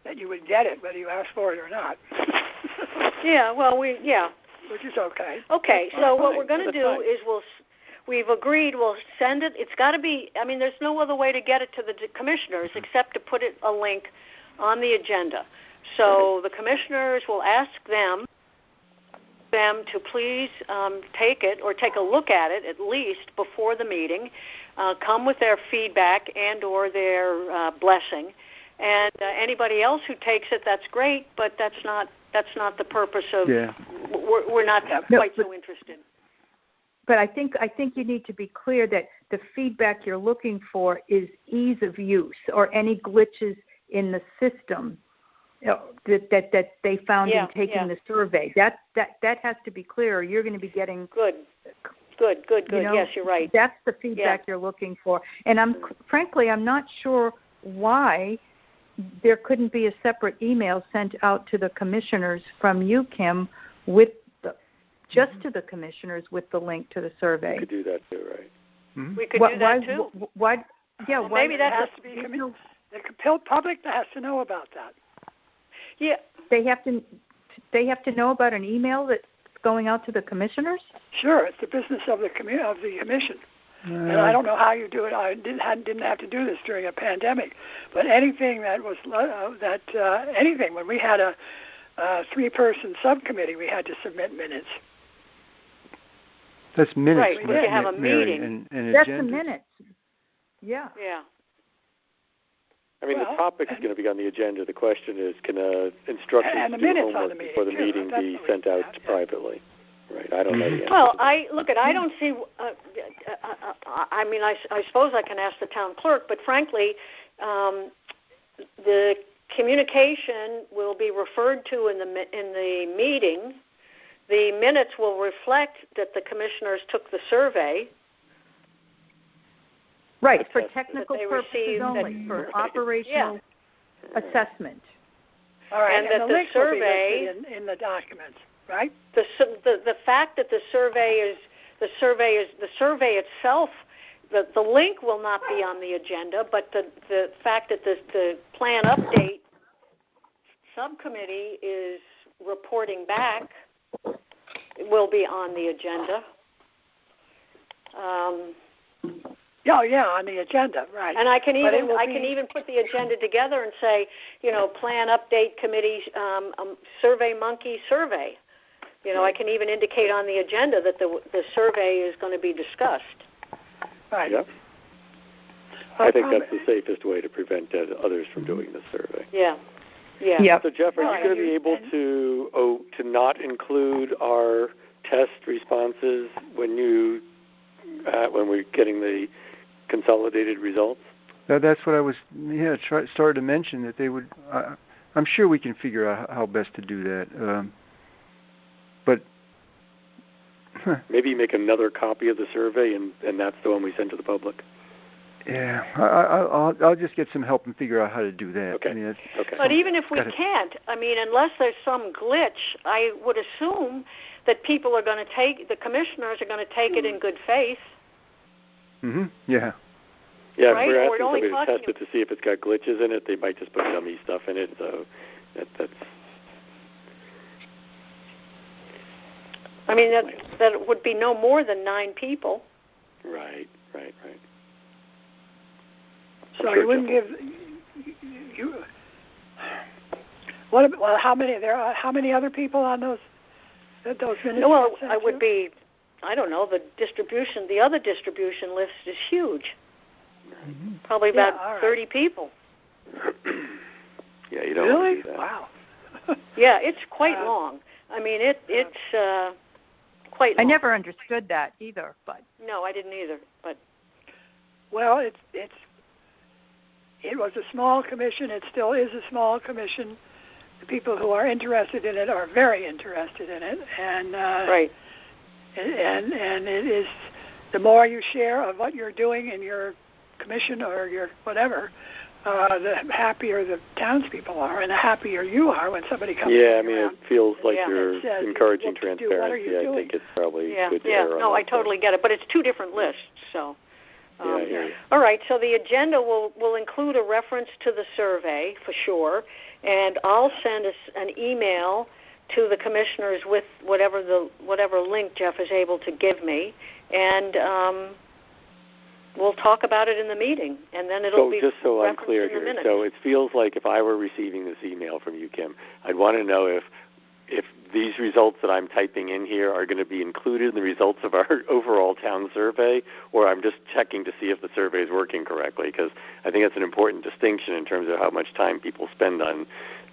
that you would get it whether you asked for it or not. Yeah, well, which is okay. Okay, so what we're going to do is we've agreed we'll send it. It's got to be, there's no other way to get it to the commissioners except to put a link on the agenda. So the commissioners will ask them to please take it or take a look at it at least before the meeting, come with their feedback and or their blessing. And anybody else who takes it, that's great, but that's not the purpose of. Yeah. We're not quite so interested. But I think you need to be clear that the feedback you're looking for is ease of use or any glitches in the system that they found in taking the survey. That has to be clear. You're going to be getting Good. You know, yes, you're right. That's the feedback you're looking for. And frankly, I'm not sure why there couldn't be a separate email sent out to the commissioners from you, Kim, with just to the commissioners with the link to the survey. We could do that too, right? Mm-hmm. We could do that too. Why? Yeah, well, why maybe that has to be the public that has to know about that. Yeah, they have to know about an email that's going out to the commissioners. Sure, it's the business of the commission. And I don't know how you do it. I didn't have to do this during a pandemic, but anything that was anything when we had a 3-person subcommittee, we had to submit minutes. That's minutes. Right, when you have a meeting. And that's the minutes. Yeah. Yeah. I mean, the topic is going to be on the agenda. The question is, can instructions to do homework before the meeting be sent out privately? Right. I don't know the answer. Well, I don't see. I mean, I suppose I can ask the town clerk, but frankly, the communication will be referred to in the meeting. The minutes will reflect that the commissioners took the survey. Right, for technical purposes only, for operational assessment. All right, and that the survey will be listed in the documents, right? The fact that the survey itself, the link will not be on the agenda, but the fact that the plan update subcommittee is reporting back will be on the agenda. On the agenda, right. And I can even put the agenda together and say, plan update committee, Survey Monkey survey. I can even indicate on the agenda that the survey is going to be discussed. Right. Yep. I think that's the safest way to prevent others from doing the survey. Yeah. Yep. So, Jeff, are you going to be able to not include our test responses when we're getting the consolidated results? That's what I was started to mention, that they would. I'm sure we can figure out how best to do that. But maybe make another copy of the survey, and that's the one we send to the public. Yeah, I'll just get some help and figure out how to do that. Okay. Okay. But even if we can't, unless there's some glitch, I would assume that the commissioners are going to take it in good faith. Mm-hmm. Yeah. Yeah, right? If we're asking somebody to test it to see if it's got glitches in it, they might just put dummy stuff in it. So that's. That would be no more than 9 people. Right. So you wouldn't give you. How many there are? How many other people on those minutes? Well, I would be. I don't know. The other distribution list is huge. Mm-hmm. Probably about 30 people. Yeah, you don't really? want to do that. Wow. Yeah, it's quite long. It's quite long. I never understood that either, but no, I didn't either. But well, it was a small commission. It still is a small commission. The people who are interested in it are very interested in it, and right. And it is, the more you share of what you're doing in your commission or your whatever, the happier the townspeople are, and the happier you are when somebody comes. Yeah, it feels like you're encouraging transparency. I think it's probably good to err on no, I that totally get it, but it's 2 different lists, so. Yeah. All right, so the agenda will include a reference to the survey for sure, and I'll send an email to the commissioners with whatever link Jeff is able to give me, and we'll talk about it in the meeting, and then it'll be just so I'm clear here. So it feels like if I were receiving this email from you, Kim, I'd want to know if these results that I'm typing in here are going to be included in the results of our overall town survey, or I'm just checking to see if the survey is working correctly, because I think that's an important distinction in terms of how much time people spend on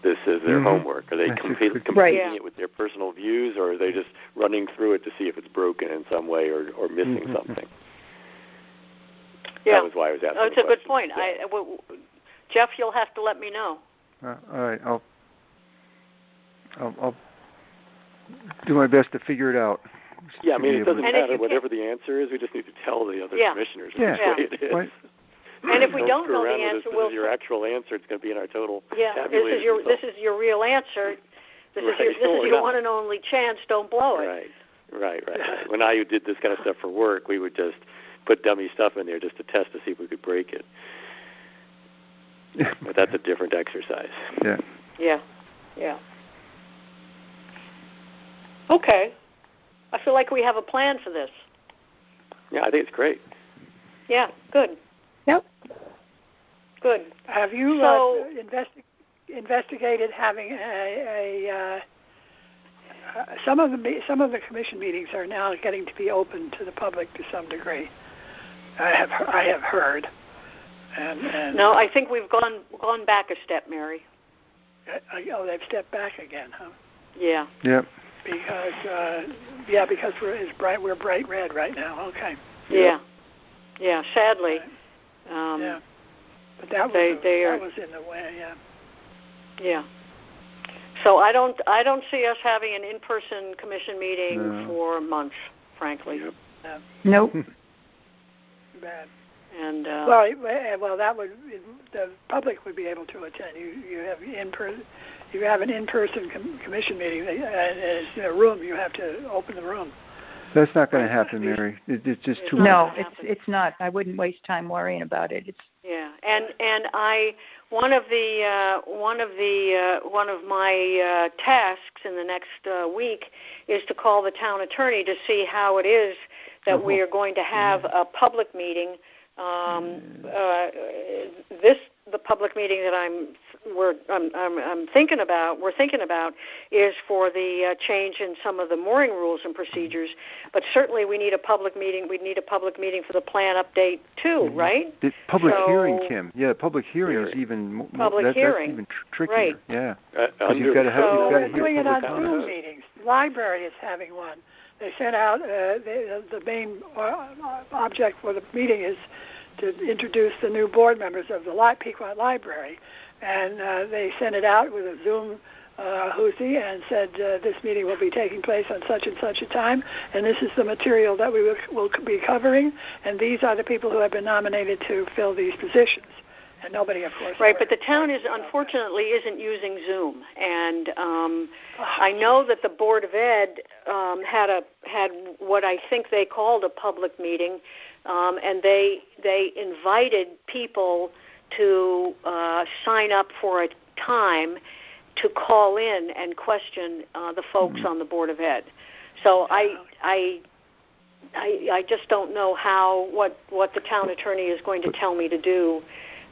this as their homework. Are they completing it with their personal views, or are they just running through it to see if it's broken in some way or missing something? Yeah. That was why I was asking. It's a good point. Yeah. Jeff, you'll have to let me know. All right, I'll do my best to figure it out. Yeah, I mean, it doesn't matter whatever the answer is. We just need to tell the other commissioners which way it is. Right. And if we don't know the answer, we'll your actual answer. It's going to be in our total. Yeah, this is your real answer. This is your one and only chance. Don't blow it. Right. When I did this kind of stuff for work, we would just put dummy stuff in there just to test to see if we could break it. But that's a different exercise. Yeah. Okay. I feel like we have a plan for this. Yeah, I think it's great. Yeah, good. Yep. Good. Have you investigated having some of the commission meetings are now getting to be open to the public to some degree? I have heard. And no, I think we've gone back a step, Mary. They've stepped back again, huh? Yeah. Yep. Because we're bright red right now. Okay. Yeah. Sadly. But that was in the way. Yeah. Yeah. So I don't see us having an in-person commission meeting for months, frankly. Yep. Nope. Bad. And well, that would the public would be able to attend. You have an in-person commission meeting. It's in a room. You have to open the room. That's not going to happen, Mary. It's just too much. No, it's not. I wouldn't waste time worrying about it. One of my tasks in the next week is to call the town attorney to see how it is that we are going to have a public meeting. The public meeting that we're thinking about is for the change in some of the mooring rules and procedures. But certainly we need a public meeting. We need a public meeting for the plan update too, right? The public hearing, Kim. Yeah, public hearing is even public hearing. That's even trickier. Right. Yeah. You've got to hear doing it on Zoom meetings. The library is having one. They sent out the main object for the meeting is to introduce the new board members of the Pequot Library, and they sent it out with a Zoom hoosie and said this meeting will be taking place on such and such a time, and this is the material that we will be covering, and these are the people who have been nominated to fill these positions. And nobody, of course. Right, but the town unfortunately isn't using Zoom, and I know that the Board of Ed had what I think they called a public meeting, and they invited people to sign up for a time to call in and question the folks on the Board of Ed. So I just don't know what the town attorney is going to tell me to do.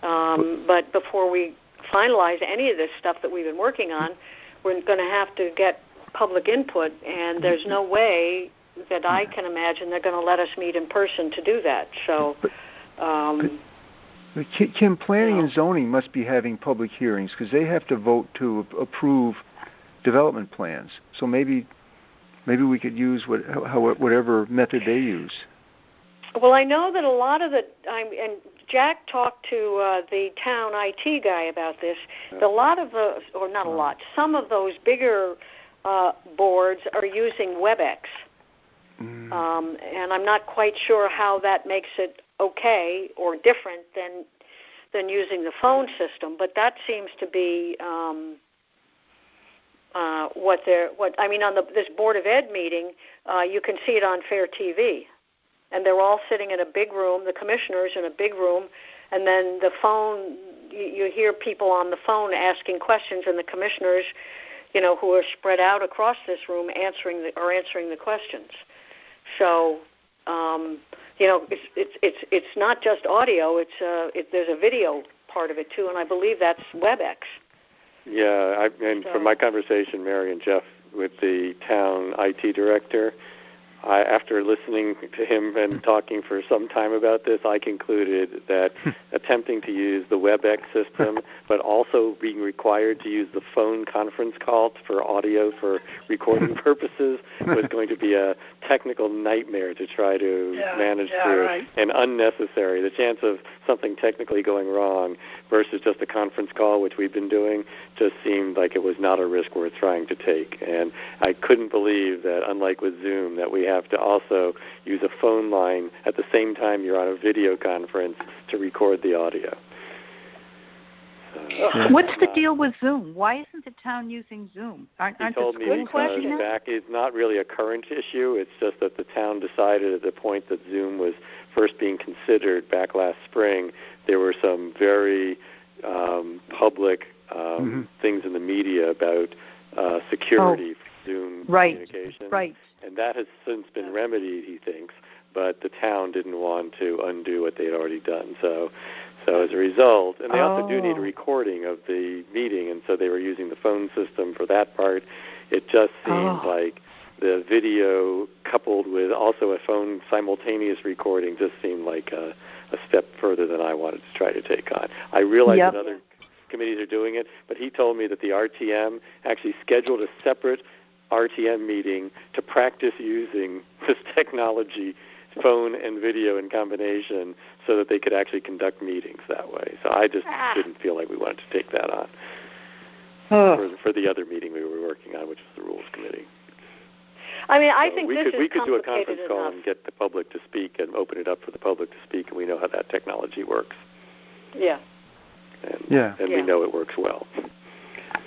But before we finalize any of this stuff that we've been working on, we're going to have to get public input, and there's no way that I can imagine they're going to let us meet in person to do that. So, Kim, planning and zoning must be having public hearings because they have to vote to approve development plans. So maybe we could use whatever method they use. Well, I know that a lot of and Jack talked to the town IT guy about this. Some of those bigger boards are using WebEx. And I'm not quite sure how that makes it okay or different than using the phone system, but that seems to be on this Board of Ed meeting, you can see it on Fair TV. And they're all sitting in a big room, the commissioners in a big room, and then the phone, you hear people on the phone asking questions, and the commissioners, who are spread out across this room answering the questions. So, it's not just audio; there's a video part of it too, and I believe that's WebEx. Yeah, from my conversation, Mary and Jeff, with the town IT director, after listening to him and talking for some time about this, I concluded that attempting to use the WebEx system, but also being required to use the phone conference call for audio for recording purposes was going to be a technical nightmare to try to manage through, and unnecessary. The chance of something technically going wrong versus just a conference call, which we've been doing, just seemed like it was not a risk worth trying to take. And I couldn't believe that, unlike with Zoom, that we have to also use a phone line at the same time you're on a video conference to record the audio. What's the deal with Zoom? Why isn't the town using Zoom? Aren't the schools using that? It's not really a current issue. It's just that the town decided at the point that Zoom was first being considered back last spring, there were some very public things in the media about security for Zoom communication. Right. And that has since been remedied, he thinks, but the town didn't want to undo what they had already done. So as a result, and they also do need a recording of the meeting, and so they were using the phone system for that part. It just seemed like the video coupled with also a phone simultaneous recording just seemed like a step further than I wanted to try to take on. I realize that other committees are doing it, but he told me that the RTM actually scheduled a separate RTM meeting to practice using this technology, phone and video in combination, so that they could actually conduct meetings that way. So I just didn't feel like we wanted to take that on for the other meeting we were working on, which was the Rules Committee. I mean, I think we could do a conference call enough. and get the public to speak and open it up for the public to speak, and we know how that technology works. Yeah. And we know it works well.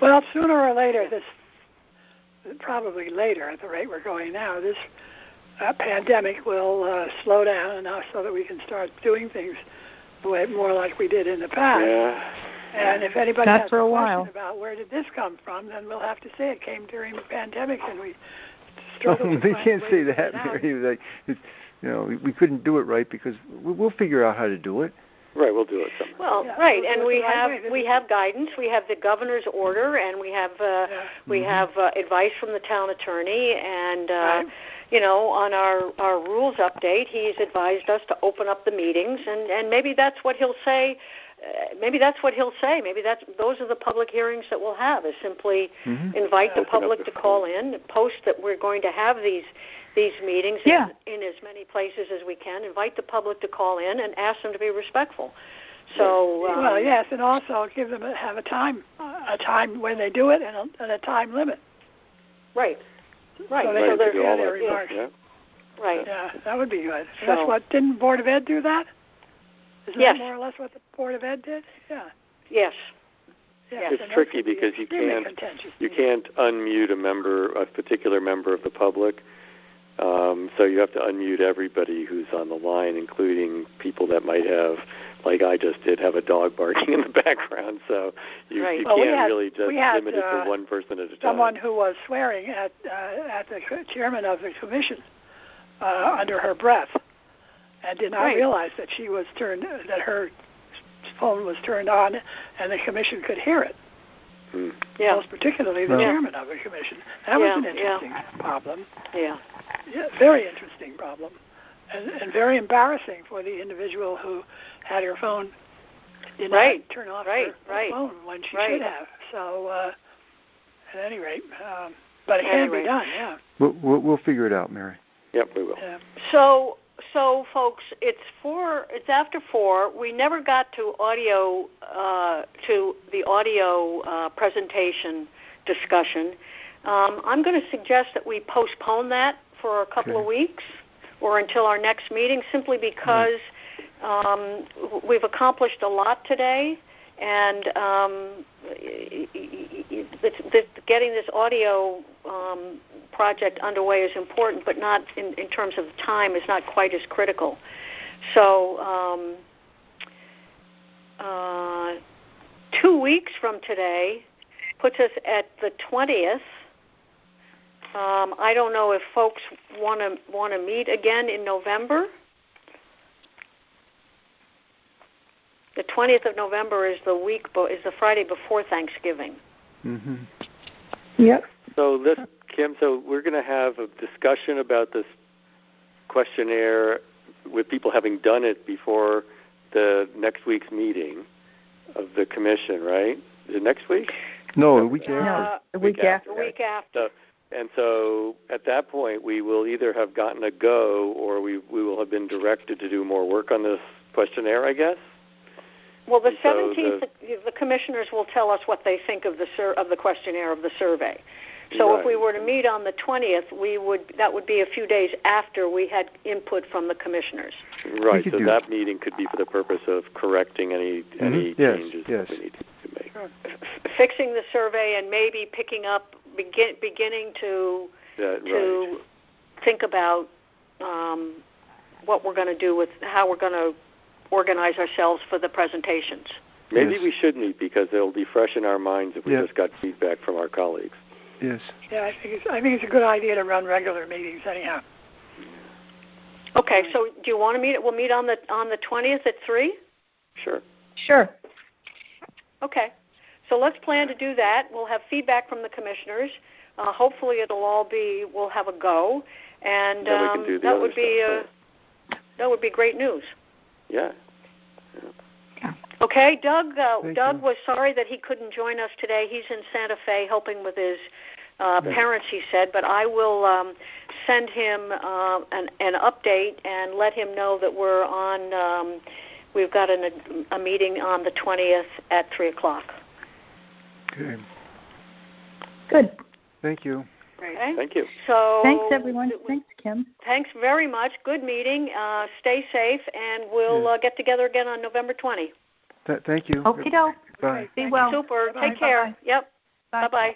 Well, sooner or later, probably later at the rate we're going now, this pandemic will slow down enough so that we can start doing things the way more like we did in the past. Yeah. And if anybody has a question about where did this come from, then we'll have to say it came during the pandemic, and we struggled. They can't say that, Mary. We couldn't do it right because we'll figure out how to do it. Right, we'll do it somehow. Well, right, and we have guidance. We have the governor's order, and we have advice from the town attorney, and on our rules update, he's advised us to open up the meetings, and maybe that's what he'll say. Maybe those are the public hearings that we'll have. Is simply invite the public to call in, post that we're going to have these meetings in as many places as we can. Invite the public to call in and ask them to be respectful. So yes, and also give them have a time when they do it and a time limit. Right. So they can hear their remarks. Yeah. Right. Yeah, that would be good. So that's what didn't Board of Ed do that? Isn't that more or less what the Board of Ed did? Yeah. Yes. It's tricky because you can't unmute a particular member of the public. So you have to unmute everybody who's on the line, including people that might have, like I just did, have a dog barking in the background. So you can't really just limit it to one person at a time. Someone who was swearing at the chairman of the commission under her breath, and did not realize that that her phone was turned on, and the commission could hear it. Yeah. Most particularly the chairman of the commission. That was an interesting problem. Yeah. Very interesting problem, and very embarrassing for the individual who had her phone did not turn off her phone when she should have. So, at any rate, but it can be done. Yeah. We'll figure it out, Mary. Yep, we will. Yeah. So, folks, it's after 4. We never got to the audio presentation discussion. I'm going to suggest that we postpone that for a couple of weeks or until our next meeting, simply because we've accomplished a lot today, and getting this audio project underway is important, but not in terms of time is not quite as critical. So 2 weeks from today puts us at the 20th. I don't know if folks want to meet again in November. The 20th of November is the Friday before Thanksgiving. Mm-hmm. Yep. So Kim, we're going to have a discussion about this questionnaire with people having done it before the next week's meeting of the commission, right? Is it next week? No, the week after. The week after. The week after. So at that point, we will either have gotten a go, or we will have been directed to do more work on this questionnaire, I guess. Well, the 17th, the commissioners will tell us what they think of the questionnaire, of the survey. So if we were to meet on the 20th, that would be a few days after we had input from the commissioners. Right. So that meeting could be for the purpose of correcting any changes that we need to make. Fixing the survey and maybe picking up, beginning to think about what we're going to do with how we're going to organize ourselves for the presentations. Maybe we should meet because it'll be fresh in our minds if we just got feedback from our colleagues. Yes. Yeah, I think it's a good idea to run regular meetings anyhow. Okay, so do you want to meet? We'll meet on the 20th at 3. Sure. Okay, so let's plan to do that. We'll have feedback from the commissioners. Hopefully, we'll have a go, and that would be great news. Yeah. Okay, Doug was sorry that he couldn't join us today. He's in Santa Fe helping with his parents, he said, but I will send him an update and let him know that we're on, we've got a meeting on the 20th at 3 o'clock. Okay. Good. Thank you. Okay. Thank you. So thanks, everyone. Thanks, Kim. Thanks very much. Good meeting. Stay safe, and we'll get together again on November 20. Thank you. Okie doke. Bye. Be well. Super. Bye-bye. Take care. Bye-bye. Yep. Bye. Bye-bye.